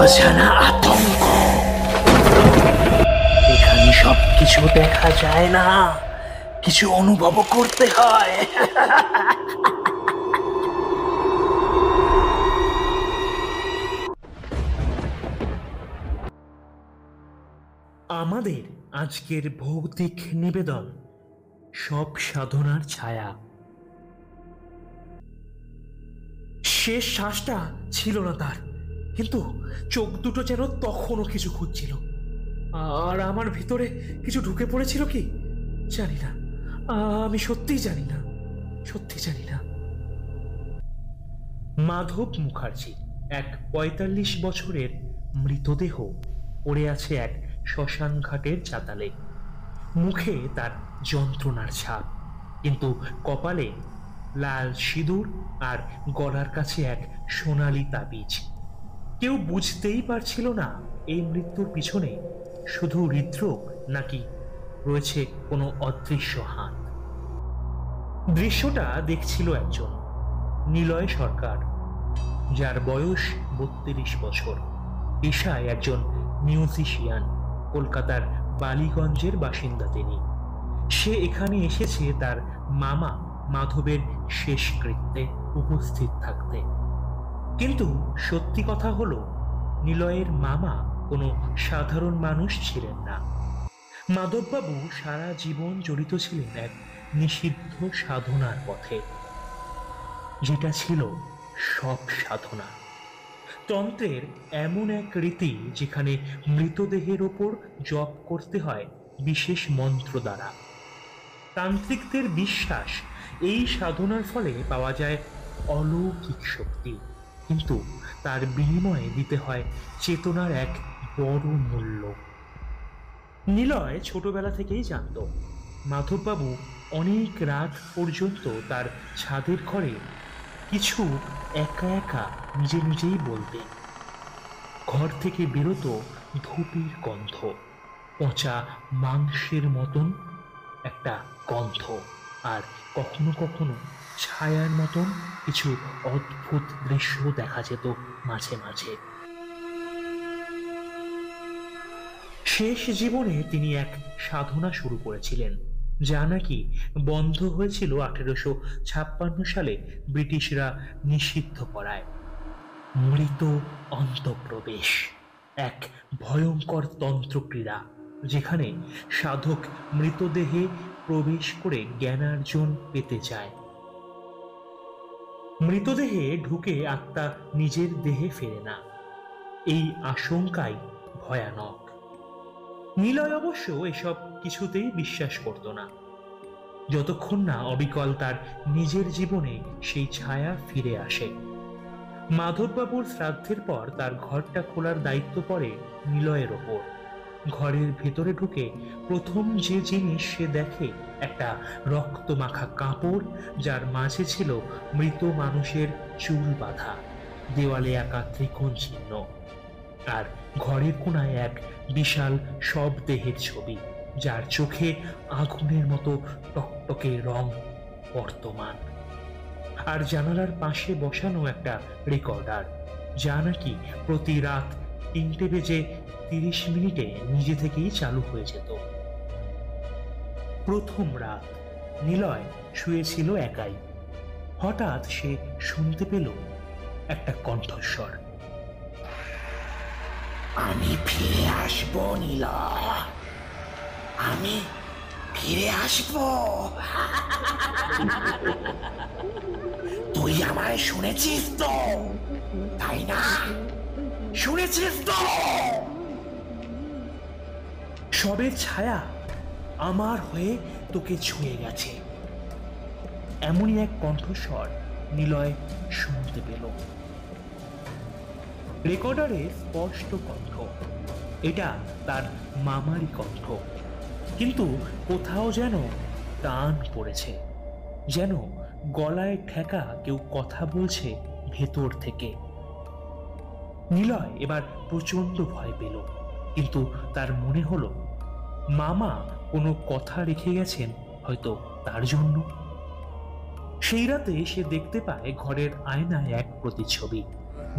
অজানা আতঙ্ক। এখানে সবকিছু দেখা যায় না, কিছু অনুভব করতে হয়। আমাদের আজকের ভৌতিক নিবেদন সব সাধনার ছায়া। শেষ শ্বাসটা ছিল না তার, কিন্তু চোখ দুটো যেন তখনও কিছু খুঁজছিল। আর আমার ভিতরে কিছু ঢুকে পড়েছিল কি জানি না। আমি সত্যিই জানি না, সত্যি জানি না। মাধব মুখার্জি, এক ৪৫ বছরের মৃতদেহ পড়ে আছে এক শ্মশান ঘাটের চাতালে। মুখে তার যন্ত্রণার ছাপ, কিন্তু কপালে লাল সিঁদুর আর গলার কাছে এক সোনালি তাবিজ। কেউ বুঝতেই পারছিল না এই মৃত্যুর পিছনে শুধু হৃদরোগ নাকি রয়েছে কোনো অদৃশ্য হাত। দৃশ্যটা দেখছিল একজন নিলয় সরকার, যার বয়স ৩২ বছর, পেশায় একজন মিউজিশিয়ান, কলকাতার বালিগঞ্জের বাসিন্দা তিনি। সে এখানে এসেছে তার মামা মাধবের শেষকৃত্যে উপস্থিত থাকতে। কিন্তু সত্যি কথা হলো, নিলয়ের মামা কোনো সাধারণ মানুষ ছিলেন না। মাধববাবু সারা জীবন জড়িত ছিলেন এক নিষিদ্ধ সাধনার পথে, যেটা ছিল সব সাধনা। তন্ত্রের এমন এক রীতি যেখানে মৃতদেহের ওপর জপ করতে হয় বিশেষ মন্ত্র দ্বারা। তান্ত্রিকদের বিশ্বাস এই সাধনার ফলে পাওয়া যায় অলৌকিক শক্তি, কিন্তু তার বিনিময়ে দিতে হয় চেতনার এক বড় মূল্য। নিলয় ছোটবেলা থেকেই জানত মাধববাবু অনেক রাত পর্যন্ত তার ছাদের ঘরে কিছু একা একা নিজে নিজেই বলতেন। ঘর থেকে বেরোত ধূপের গন্ধ, পচা মাংসের মতন একটা গন্ধ, আর কখনো কখনো ছায়ার মতন কিছু অদ্ভুত দৃশ্য দেখা যেত মাঝে মাঝে। শেষ জীবনে তিনি এক সাধনা শুরু করেছিলেন, যা নাকি বন্ধ হয়েছিল ১৮৫৬ সালে ব্রিটিশরা নিষিদ্ধ করায়। মৃত অন্তঃপ্রবেশ, এক ভয়ঙ্কর তন্ত্রক্রীড়া যেখানে সাধক মৃতদেহে প্রবেশ করে জ্ঞানার্জন পেতে চায়। মৃতদেহে ঢুকে আত্মা নিজের দেহে ফেরে না, এই আশঙ্কাই ভয়ানক। নিলয় অবশ্য এসব কিছুতেই বিশ্বাস করত না, যতক্ষণ না অবিকল তার নিজের জীবনে সেই ছায়া ফিরে আসে। মাধববাবুর শ্রাদ্ধের পর তার ঘরটা খোলার দায়িত্ব পড়ে নিলয়ের ওপর। ঘরের ভেতরে ঢুকে প্রথম যে জিনিস সে দেখে একটা রক্তমাখা কাপড়, যার মাঝে ছিল মৃত মানুষের চুল বাঁধা, দেওয়ালে আঁকা ত্রিকোণ চিহ্ন, আর ঘরের কোনায় এক বিশাল সব দেহের ছবি, যার চোখে আগুনের মতো টকটকে রং বর্তমান। আর জানালার পাশে বসানো একটা রেকর্ডার, যা নাকি প্রতি রাত ৩:৩০ নিজে থেকেই চালু হয়ে যেত। প্রথম রাত নিলয় শুয়েছিল একাই। হঠাৎ সে শুনতে পেল একটা কণ্ঠস্বর। আমি ফিরে আসবো নিলয়, আমি ফিরে আসবো। তুই আমায় শুনেছিস তো, তাই না? শুনেছিস তো? সবের ছায়া আমার হয়ে তোকে ছুঁয়ে গেছে, এমনই এক কণ্ঠস্বর নিলয় শুনতে পেল। রেকর্ডারে স্পষ্ট কণ্ঠ, এটা তার মামারই কণ্ঠ, কিন্তু কোথাও যেন টান পড়েছে, যেন গলায় ঠেকা কেউ কথা বলছে ভেতর থেকে। নিলয় এবার প্রচন্ড ভয় পেল, কিন্তু তার মনে হলো মামা কোনো কথা রেখে গেছেন হয়তো তার জন্য। সেই রাতে সে দেখতে পায় ঘরের আয়নায় এক প্রতিচ্ছবি,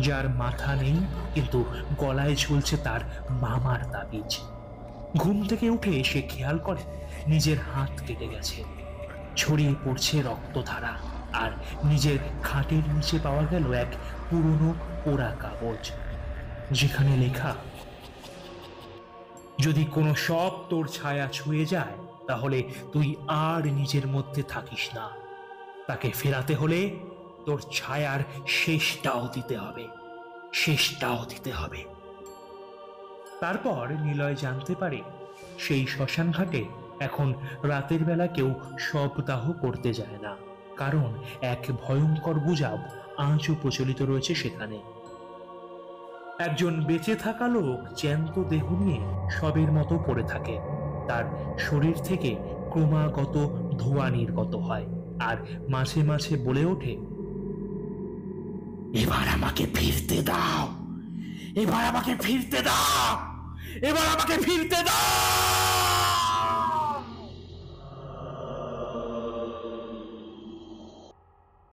যার মাথা নেই কিন্তু গলায় ঝুলছে তার মামার তাবিজ। ঘুম থেকে উঠে সে খেয়াল করে নিজের হাত কেটে গেছে, ছড়িয়ে পড়ছে রক্তধারা, আর নিজের খাটের নিচে পাওয়া গেল এক পুরনো পোড়া কাগজ, যেখানে লেখা, যদি কোনো সব তোর ছায়া ছুঁয়ে যায় তাহলে তুই আর নিজের মধ্যে থাকিস না, তাকে ফেরাতে হলে তোর ছায়ার শেষটাও দিতে হবে, শেষটাও দিতে হবে। তারপর নিলয় জানতে পারে সেই শ্মশান ঘাটে এখন রাতের বেলা কেউ শবদাহ করতে যায় না, কারণ এক ভয়ঙ্কর গুজব আজও প্রচলিত রয়েছে সেখানে। একজন বেঁচে থাকা লোক জ্যান্ত দেহ নিয়ে শবের মতো পড়ে থাকে, তার শরীর থেকে ক্রমাগত ধোঁয়া নির্গত হয়, আর মাঝে মাঝে বলে ওঠে, এবার আমাকে ফিরতে দাও, এবার আমাকে ফিরতে দাও, এবার আমাকে ফিরতে দাও।